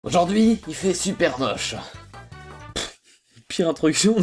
Aujourd'hui, il fait super moche. Pire introduction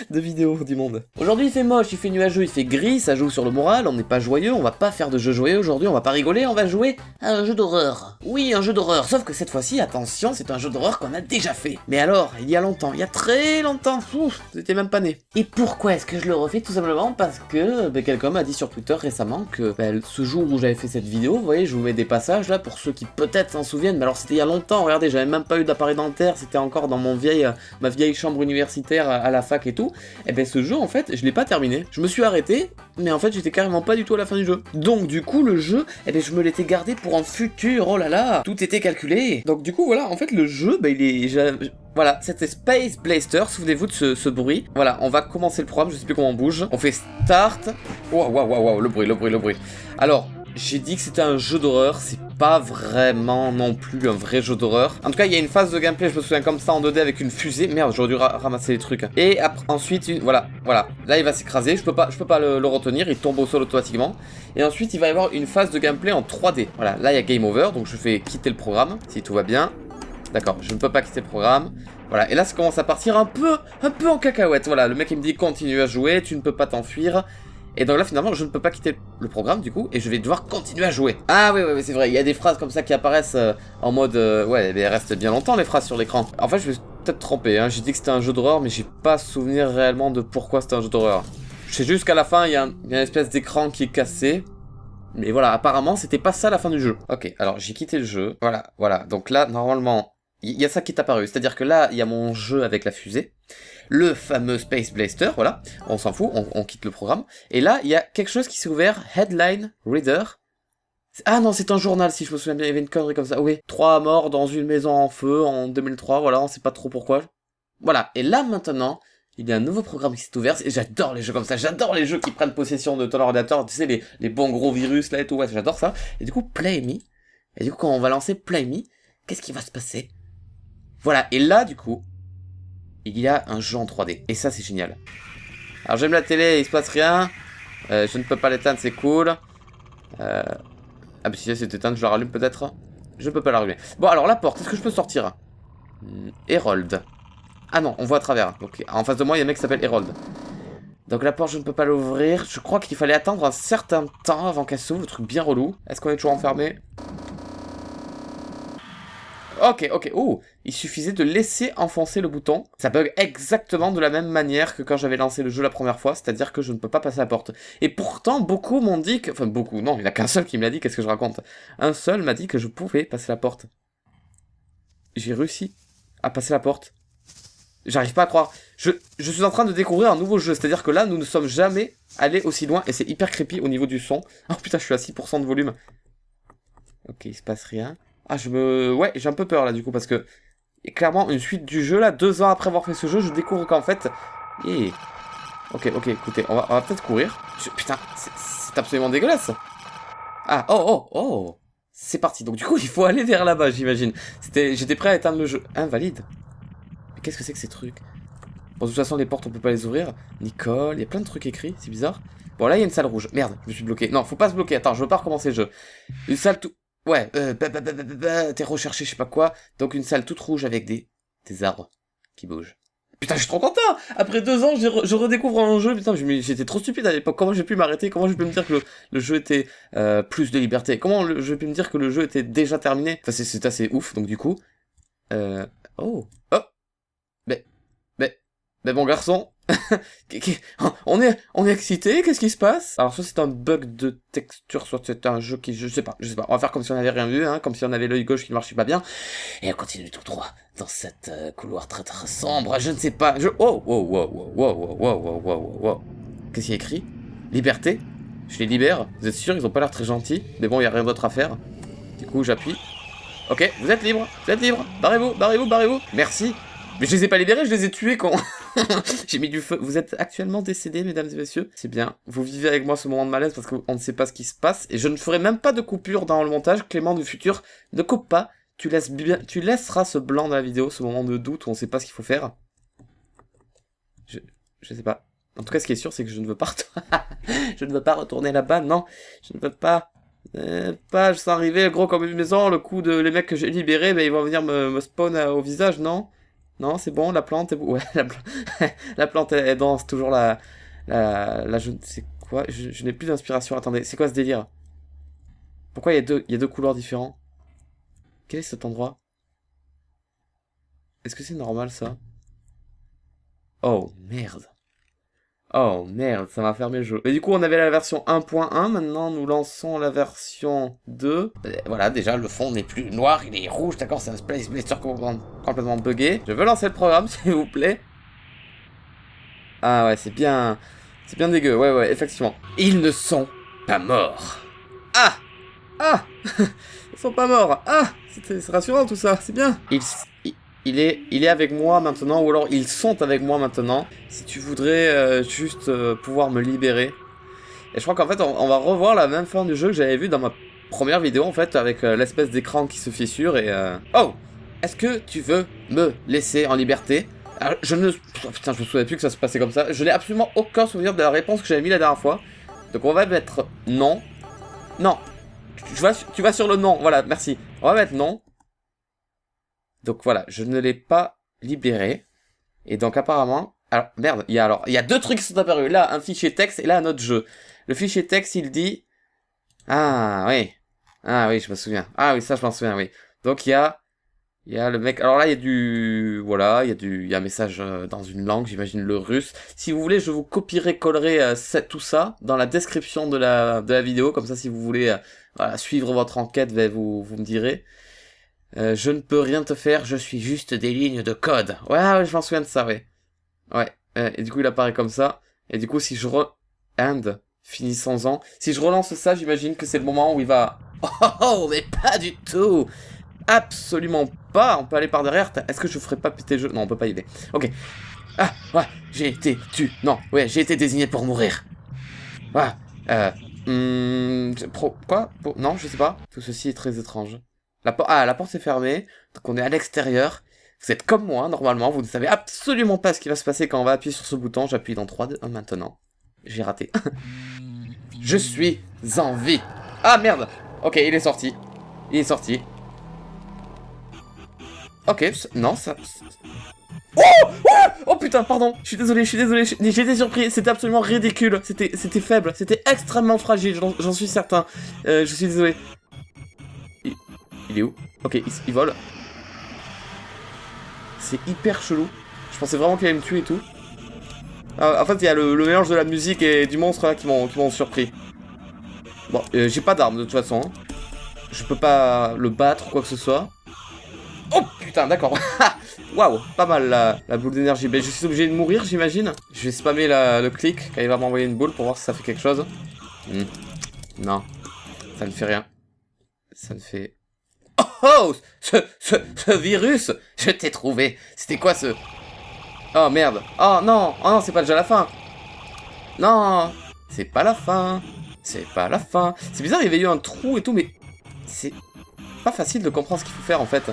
de vidéo du monde. Aujourd'hui il fait moche, il fait nuageux, il fait gris, ça joue sur le moral, on n'est pas joyeux, on va pas faire de jeu joyeux aujourd'hui, on va pas rigoler, on va jouer à un jeu d'horreur. Oui, un jeu d'horreur, sauf que cette fois-ci, attention, c'est un jeu d'horreur qu'on a déjà fait. Mais alors, il y a longtemps, il y a très longtemps, ouf, j'étais même pas né. Et pourquoi est-ce que je le refais? Tout simplement parce que quelqu'un m'a dit sur Twitter récemment que ce jour où j'avais fait cette vidéo, vous voyez, je vous mets des passages là pour ceux qui peut-être s'en souviennent, mais alors c'était il y a longtemps, regardez, j'avais même pas eu d'appareil dentaire, c'était encore dans ma vieille chambre universitaire à la fac et tout, et ben ce jeu en fait je l'ai pas terminé. Je me suis arrêté, mais en fait j'étais carrément pas du tout à la fin du jeu. Donc du coup le jeu, et ben je me l'étais gardé pour un futur, oh là là, tout était calculé. Donc du coup voilà, en fait le jeu, ben il est... Voilà, c'était Space Blaster, souvenez-vous de ce bruit. Voilà, on va commencer le programme, je sais plus comment on bouge. On fait Start. Waouh, waouh, waouh, wow, le bruit. Alors, j'ai dit que c'était un jeu d'horreur, c'est pas vraiment non plus un vrai jeu d'horreur. En tout cas, il y a une phase de gameplay, je me souviens comme ça en 2D avec une fusée. Merde, j'aurais dû ramasser les trucs. Et après, ensuite, voilà. Là, il va s'écraser, je peux pas le retenir, il tombe au sol automatiquement. Et ensuite, il va y avoir une phase de gameplay en 3D. Voilà, là, il y a Game Over, donc je fais quitter le programme, si tout va bien. D'accord, je ne peux pas quitter le programme. Voilà, et là ça commence à partir un peu en cacahuète. Voilà, le mec il me dit continue à jouer, tu ne peux pas t'enfuir. Et donc là finalement je ne peux pas quitter le programme du coup, et je vais devoir continuer à jouer. Ah oui, c'est vrai, il y a des phrases comme ça qui apparaissent en mode... ouais, mais elles restent bien longtemps les phrases sur l'écran. En fait je vais peut-être tromper, hein. J'ai dit que c'était un jeu d'horreur, mais j'ai pas souvenir réellement de pourquoi c'était un jeu d'horreur. Je sais juste qu'à la fin il y a une espèce d'écran qui est cassé. Mais voilà, apparemment c'était pas ça la fin du jeu. Ok, alors j'ai quitté le jeu. Voilà, donc là normalement... Il y a ça qui est apparu, c'est-à-dire que là, il y a mon jeu avec la fusée, le fameux Space Blaster, voilà, on s'en fout, on quitte le programme, et là, il y a quelque chose qui s'est ouvert, Headline Reader. Ah non, c'est un journal, si je me souviens bien, il y avait une connerie comme ça, oui. 3 morts dans une maison en feu en 2003, voilà, on sait pas trop pourquoi. Voilà, et là maintenant, il y a un nouveau programme qui s'est ouvert, et j'adore les jeux comme ça, j'adore les jeux qui prennent possession de ton ordinateur, tu sais, les bons gros virus là et tout, ouais, j'adore ça. Et du coup, Play Me, et du coup, quand on va lancer Play Me, qu'est-ce qui va se passer? Voilà, et là, du coup, il y a un jeu en 3D. Et ça, c'est génial. Alors, j'aime la télé, il se passe rien. Je ne peux pas l'éteindre, c'est cool. Ah, bah si c'est éteinte, je la rallume peut-être. Je peux pas la rallumer. Bon, alors, la porte, est-ce que je peux sortir? Herold. Ah non, on voit à travers. Donc, en face de moi, il y a un mec qui s'appelle Herold. Donc, la porte, je ne peux pas l'ouvrir. Je crois qu'il fallait attendre un certain temps avant qu'elle s'ouvre. Le truc bien relou. Est-ce qu'on est toujours enfermé? Ok, oh, il suffisait de laisser enfoncer le bouton. Ça bug exactement de la même manière que quand j'avais lancé le jeu la première fois, c'est-à-dire que je ne peux pas passer la porte. Et pourtant, beaucoup m'ont dit que... Enfin, beaucoup, non, il n'y en a qu'un seul qui me l'a dit, qu'est-ce que je raconte? Un seul m'a dit que je pouvais passer la porte. J'ai réussi à passer la porte. J'arrive pas à croire. Je suis en train de découvrir un nouveau jeu, c'est-à-dire que là, nous ne sommes jamais allés aussi loin, et c'est hyper creepy au niveau du son. Oh putain, je suis à 6% de volume. Ok, il se passe rien. Ah, ouais, j'ai un peu peur là du coup parce que et clairement une suite du jeu là, 2 ans après avoir fait ce jeu, je découvre qu'en fait... Yeah. Ok, écoutez, on va peut-être courir. Putain, c'est absolument dégueulasse. Ah, oh. C'est parti, donc du coup il faut aller vers là-bas j'imagine. J'étais prêt à éteindre le jeu. Invalide. Mais qu'est-ce que c'est que ces trucs? Bon, de toute façon les portes on peut pas les ouvrir. Nicole, il y a plein de trucs écrits, c'est bizarre. Bon là il y a une salle rouge. Merde, je me suis bloqué. Non, faut pas se bloquer, attends, je veux pas recommencer le jeu. Une salle tout... Ouais, t'es recherché, je sais pas quoi. Donc une salle toute rouge avec des arbres qui bougent. Putain, je suis trop content. Après 2 ans, je redécouvre un jeu. Putain, j'étais trop stupide à l'époque. Comment j'ai pu m'arrêter? Comment j'ai pu me dire que le jeu était plus de liberté? Comment j'ai pu me dire que le jeu était déjà terminé? Enfin, c'est assez ouf. Donc du coup... Oh. Mais bon garçon... on est excité, qu'est-ce qui se passe? Alors soit c'est un bug de texture, soit c'est un jeu qui... Je sais pas. On va faire comme si on avait rien vu, hein, comme si on avait l'œil gauche qui ne marchait pas bien. Et on continue tout droit dans cette couloir très sombre, je ne sais pas. Oh, wow. Qu'est-ce qu'il y a écrit? Liberté? Je les libère, vous êtes sûr? Ils ont pas l'air très gentils. Mais bon, il y a rien d'autre à faire. Du coup, j'appuie. Ok, vous êtes libre. Barrez-vous. Merci. Mais je les ai pas libérés, je les ai tués, con. J'ai mis du feu. Vous êtes actuellement décédés, mesdames et messieurs. C'est bien. Vous vivez avec moi ce moment de malaise parce qu'on ne sait pas ce qui se passe. Et je ne ferai même pas de coupure dans le montage. Clément du futur, ne coupe pas. Tu laisseras ce blanc dans la vidéo, ce moment de doute où on ne sait pas ce qu'il faut faire. Je sais pas. En tout cas, ce qui est sûr, c'est que je ne veux pas je ne veux pas retourner là-bas. Non, je ne veux pas. Pages sont arrivées, gros comme une maison, le coup de les mecs que j'ai libérés, ben ils vont venir me spawn au visage, non? Non, c'est bon, la plante est... Ouais, la plante est dense, toujours c'est quoi? Je n'ai plus d'inspiration, attendez, c'est quoi ce délire? Pourquoi il y a deux couloirs différents? Quel est cet endroit? Est-ce que c'est normal, ça? Oh, merde. Oh merde, ça m'a fermé le jeu. Mais du coup, on avait la version 1.1, maintenant nous lançons la version 2. Voilà, déjà, le fond n'est plus noir, il est rouge, d'accord, c'est un Space Blaster complètement buggé. Je veux lancer le programme, s'il vous plaît. Ah ouais, c'est bien dégueu, ouais, effectivement. Ils ne sont pas morts. Ah! Ah! Ils sont pas morts. Ah! C'est rassurant tout ça, c'est bien. Il est avec moi maintenant, ou alors ils sont avec moi maintenant. Si tu voudrais juste pouvoir me libérer. Et je crois qu'en fait, on va revoir la même fin du jeu que j'avais vu dans ma première vidéo, en fait, avec l'espèce d'écran qui se fissure et... Oh! Est-ce que tu veux me laisser en liberté? Alors, oh, putain, je me souviens plus que ça se passait comme ça. Je n'ai absolument aucun souvenir de la réponse que j'avais mis la dernière fois. Donc on va mettre non. Non. Tu vas sur le non, voilà, merci. On va mettre non. Donc voilà, je ne l'ai pas libéré. Et donc apparemment... Alors, merde, il y a deux trucs qui sont apparus. Là, un fichier texte et là, un autre jeu. Le fichier texte, il dit... Ah, oui. Ah oui, je me souviens. Ah oui, ça, je m'en souviens, oui. Donc il y a le mec... Alors là, il y a du... Voilà, il y a un message dans une langue, j'imagine le russe. Si vous voulez, je vous copierai-collerai tout ça dans la description de la vidéo. Comme ça, si vous voulez voilà, suivre votre enquête, vous me direz. Je ne peux rien te faire, je suis juste des lignes de code. Ouais, je m'en souviens de ça, ouais. Ouais, et du coup, il apparaît comme ça. Et du coup, si je finissons-en. Si je relance ça, j'imagine que c'est le moment où il va... Oh, mais pas du tout. Absolument pas. On peut aller par derrière. Est-ce que je ferais pas péter le jeu? Non, on peut pas y aller. Ok. Ah, ouais, j'ai été j'ai été désigné pour mourir. Ouais, quoi? Non, je sais pas. Tout ceci est très étrange. La porte est fermée, donc on est à l'extérieur. Vous êtes comme moi, normalement, vous ne savez absolument pas ce qui va se passer quand on va appuyer sur ce bouton. J'appuie dans 3, 2, 1 maintenant. J'ai raté. Je suis en vie. Ah merde. Ok, il est sorti. Ok, non, ça... Oh putain, pardon, je suis désolé, j'étais surpris, c'était absolument ridicule, c'était faible, c'était extrêmement fragile, j'en suis certain. Je suis désolé. Il est où? Ok, il vole. C'est hyper chelou. Je pensais vraiment qu'il allait me tuer et tout. En fait, il y a le mélange de la musique et du monstre là qui m'ont surpris. Bon, j'ai pas d'arme de toute façon. Hein. Je peux pas le battre ou quoi que ce soit. Oh putain, d'accord. Waouh, pas mal la boule d'énergie. Ben, je suis obligé de mourir, j'imagine. Je vais spammer le clic quand il va m'envoyer une boule pour voir si ça fait quelque chose. Non, ça ne fait rien. Ça ne fait... Oh, ce virus, je t'ai trouvé. C'était quoi ce... Oh merde. Oh non, c'est pas déjà la fin. Non, c'est pas la fin. C'est bizarre, il y avait eu un trou et tout, mais c'est pas facile de comprendre ce qu'il faut faire en fait.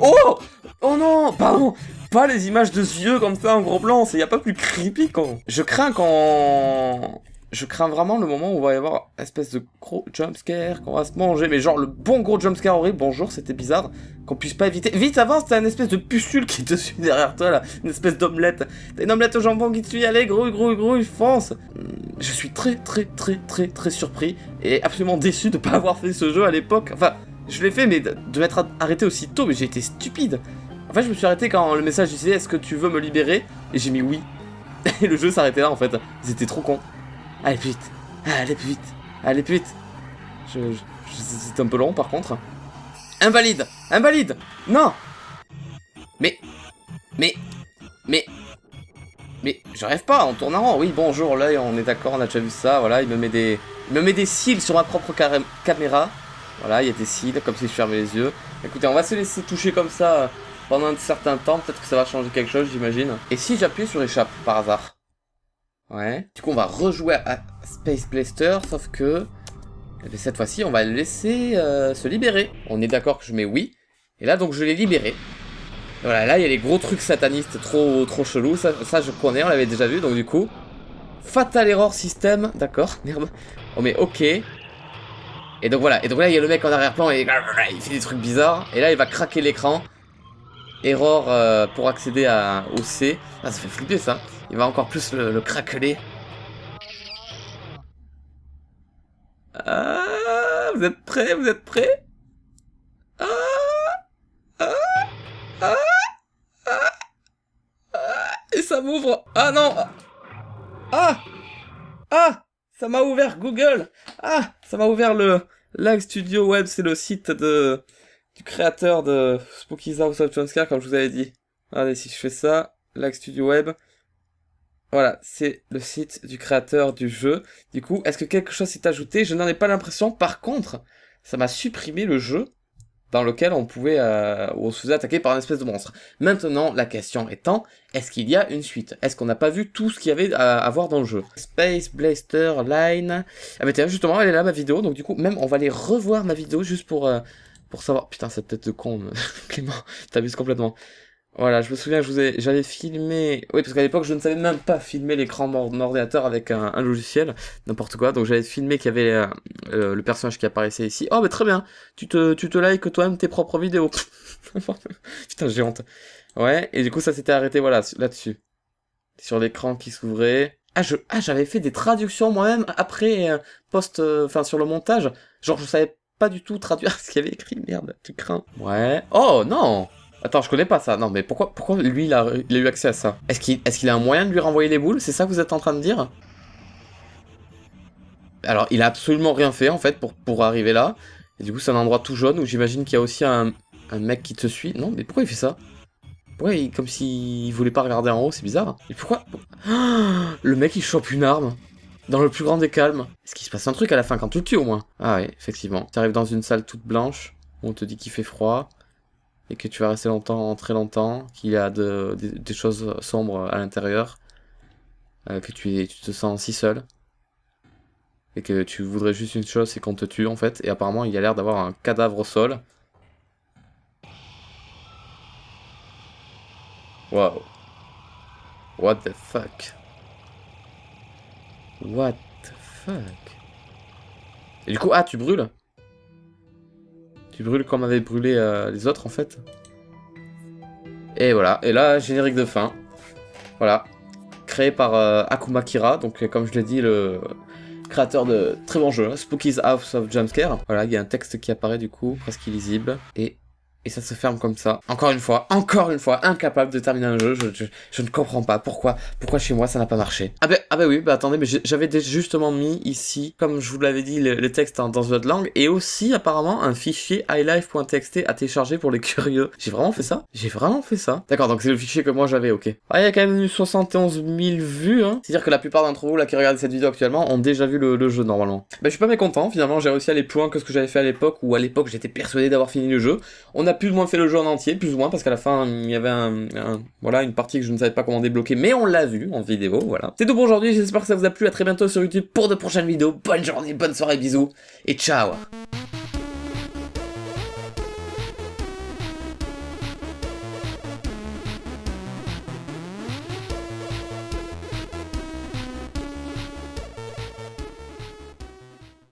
Oh non, pardon. Pas les images de yeux comme ça en gros plan, y a pas plus creepy quand... Je crains vraiment le moment où il va y avoir une espèce de gros jumpscare, qu'on va se manger, mais genre le bon gros jumpscare horrible, bonjour, c'était bizarre, qu'on puisse pas éviter. Vite, avance, t'as une espèce de pucule qui te suit derrière toi, là, une espèce d'omelette. T'as une omelette au jambon qui te suit, allez, gros, il fonce. Je suis très surpris et absolument déçu de pas avoir fait ce jeu à l'époque. Enfin, je l'ai fait, mais de m'être arrêté aussi tôt, mais j'ai été stupide. En fait, je me suis arrêté quand le message disait « Est-ce que tu veux me libérer ?» Et j'ai mis « Oui ». Et le jeu s'arrêtait là, en fait. Ils étaient trop cons. Allez plus vite. C'est un peu long par contre. Invalide. Non. Mais, je rêve pas, on tourne en rond. Oui, bonjour, là, on est d'accord, on a déjà vu ça, voilà, il me met des cils sur ma propre caméra. Voilà, il y a des cils, comme si je fermais les yeux. Écoutez, on va se laisser toucher comme ça pendant un certain temps, peut-être que ça va changer quelque chose, j'imagine. Et si j'appuie sur échappe, par hasard? Ouais. Du coup, on va rejouer à Space Blaster, sauf que... cette fois-ci, on va le laisser se libérer. On est d'accord que je mets oui. Et là, donc, je l'ai libéré. Voilà, là, il y a les gros trucs satanistes trop chelous. Ça, je connais, on l'avait déjà vu, donc du coup... Fatal Error System, d'accord, merde. On met OK. Et donc voilà, il y a le mec en arrière-plan et il fait des trucs bizarres. Et là, il va craquer l'écran. Error pour accéder au C. Ah, ça fait flipper ça. Il va encore plus le craqueler. Ah, vous êtes prêts? Vous êtes prêts? Ah, ah, ah, ah, ah, et ça m'ouvre. Ah non. Ah, ah, ça m'a ouvert Google. Ah, ça m'a ouvert le Live Studio Web, c'est le site du créateur de Spooky's House of Jumpscare, comme je vous avais dit. Regardez, si je fais ça, Live Studio Web. Voilà, c'est le site du créateur du jeu. Du coup, est-ce que quelque chose s'est ajouté? Je n'en ai pas l'impression. Par contre, ça m'a supprimé le jeu dans lequel on pouvait, on se faisait attaquer par une espèce de monstre. Maintenant, la question étant, est-ce qu'il y a une suite? Est-ce qu'on n'a pas vu tout ce qu'il y avait à voir dans le jeu? Space Blaster Line. Ah mais tiens, justement, elle est là ma vidéo. Donc du coup, même on va aller revoir ma vidéo juste pour savoir. Putain, cette tête de con, Clément, t'abuses complètement. Voilà, je me souviens que j'avais filmé... Oui, parce qu'à l'époque, je ne savais même pas filmer l'écran de mon ordinateur avec un logiciel, n'importe quoi. Donc j'avais filmé qu'il y avait le personnage qui apparaissait ici. Oh, mais très bien, tu te likes toi-même tes propres vidéos. Putain, j'ai honte. Ouais, et du coup, ça s'était arrêté, voilà, là-dessus. Sur l'écran qui s'ouvrait. J'avais fait des traductions moi-même après, sur le montage. Genre, je savais pas du tout traduire ce qu'il y avait écrit, merde, tu crains. Ouais. Oh, non! Attends, je connais pas ça. Non, mais pourquoi lui, il a eu accès à ça? Est-ce qu'il a un moyen de lui renvoyer les boules? C'est ça que vous êtes en train de dire? Alors, il a absolument rien fait, en fait, pour arriver là. Et du coup, c'est un endroit tout jaune où j'imagine qu'il y a aussi un mec qui te suit. Non, mais pourquoi il fait ça? Pourquoi comme s'il voulait pas regarder en haut, c'est bizarre. Et pourquoi le mec, il chope une arme. Dans le plus grand des calmes. Est-ce qu'il se passe un truc à la fin quand tu le tues, au moins? Ah ouais, effectivement. Tu arrives dans une salle toute blanche, où on te dit qu'il fait froid. Et que tu vas rester longtemps, très longtemps, qu'il y a des choses sombres à l'intérieur, que tu te sens si seul, et que tu voudrais juste une chose, c'est qu'on te tue en fait, et apparemment il y a l'air d'avoir un cadavre au sol. Wow. What the fuck? What the fuck? Et du coup, tu brûles? Tu brûles comme avaient brûlé les autres en fait. Et voilà, et là, générique de fin. Voilà. Créé par Akuma Kira, donc comme je l'ai dit, le créateur de très bon jeu, Spooky's House of Jumpscare. Voilà, il y a un texte qui apparaît du coup, presque illisible. Et ça se ferme comme ça. Encore une fois, incapable de terminer un jeu. Je ne comprends pas pourquoi chez moi ça n'a pas marché. Ah bah oui, attendez, mais j'avais justement mis ici, comme je vous l'avais dit, les textes dans une autre langue, et aussi apparemment un fichier highlife.txt à télécharger pour les curieux. J'ai vraiment fait ça? D'accord, donc c'est le fichier que moi j'avais, ok. Ah, il y a quand même eu 71 000 vues, hein. C'est-à-dire que la plupart d'entre vous là qui regardent cette vidéo actuellement ont déjà vu le jeu normalement. Bah je suis pas mécontent, finalement j'ai réussi à aller plus loin que ce que j'avais fait à l'époque, où à l'époque j'étais persuadé d'avoir fini le jeu. On a plus ou moins fait le jeu en entier, plus ou moins, parce qu'à la fin, il y avait voilà, une partie que je ne savais pas comment débloquer, mais on l'a vu en vidéo, voilà. C'est tout pour aujourd'hui, j'espère que ça vous a plu, à très bientôt sur YouTube pour de prochaines vidéos, bonne journée, bonne soirée, bisous, et ciao!